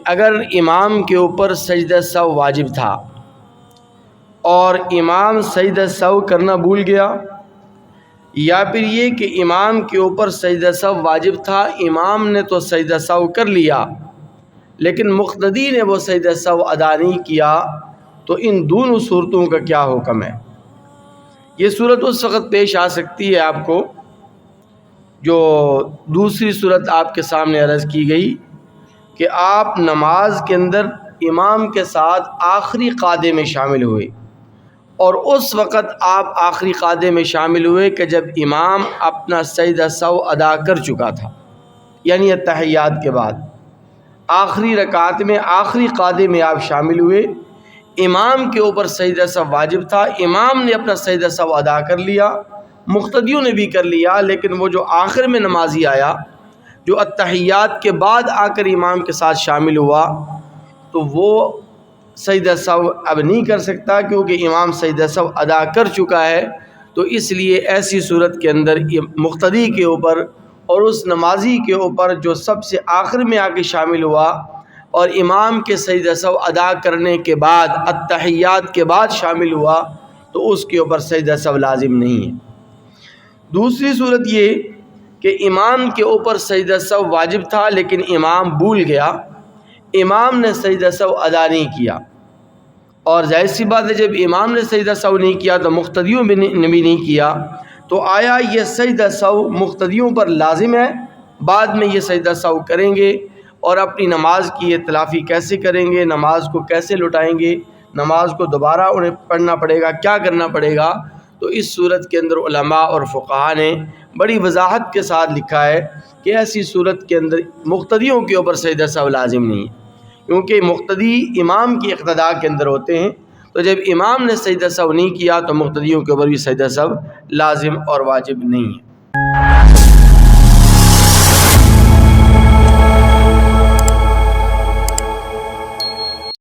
اگر امام کے اوپر سجدہ سہو واجب تھا اور امام سجدہ سہو کرنا بھول گیا، یا پھر یہ کہ امام کے اوپر سجدہ سہو واجب تھا، امام نے تو سجدہ سہو کر لیا لیکن مقتدی نے وہ سجدہ سہو ادا نہیں کیا، تو ان دونوں صورتوں کا کیا حکم ہے؟ یہ صورت اس وقت پیش آ سکتی ہے آپ کو جو دوسری صورت آپ کے سامنے عرض کی گئی کہ آپ نماز کے اندر امام کے ساتھ آخری قعدے میں شامل ہوئے، اور اس وقت آپ آخری قعدے میں شامل ہوئے کہ جب امام اپنا سجدہ سہو ادا کر چکا تھا، یعنی اتحیات کے بعد آخری رکعت میں آخری قعدے میں آپ شامل ہوئے، امام کے اوپر سجدہ سہو واجب تھا، امام نے اپنا سجدہ سہو ادا کر لیا، مقتدیوں نے بھی کر لیا، لیکن وہ جو آخر میں نمازی آیا جو اتحیات کے بعد آ کر امام کے ساتھ شامل ہوا، تو وہ سجدہ سہو اب نہیں کر سکتا کیونکہ امام سجدہ سہو ادا کر چکا ہے۔ تو اس لیے ایسی صورت کے اندر مقتدی کے اوپر اور اس نمازی کے اوپر جو سب سے آخر میں آ کے شامل ہوا اور امام کے سجدہ سہو ادا کرنے کے بعد اتحیات کے بعد شامل ہوا، تو اس کے اوپر سجدہ سہو لازم نہیں ہے۔ دوسری صورت یہ کہ امام کے اوپر سجدہ سہو واجب تھا لیکن امام بھول گیا، امام نے سجدہ سہو ادا نہیں کیا، اور ظاہر سی بات ہے جب امام نے سجدہ سہو نہیں کیا تو مقتدیوں نے بھی نہیں کیا، تو آیا یہ سجدہ سہو مقتدیوں پر لازم ہے؟ بعد میں یہ سجدہ سہو کریں گے اور اپنی نماز کی یہ تلافی کیسے کریں گے، نماز کو کیسے لوٹائیں گے، نماز کو دوبارہ انہیں پڑھنا پڑے گا، کیا کرنا پڑے گا؟ تو اس صورت کے اندر علماء اور فقہاء نے بڑی وضاحت کے ساتھ لکھا ہے کہ ایسی صورت کے اندر مقتدیوں کے اوپر سجدہ سہو لازم نہیں ہے، کیونکہ مقتدی امام کی اقتداء کے اندر ہوتے ہیں، تو جب امام نے سجدہ سہو نہیں کیا تو مقتدیوں کے اوپر بھی سجدہ سہو لازم اور واجب نہیں ہے۔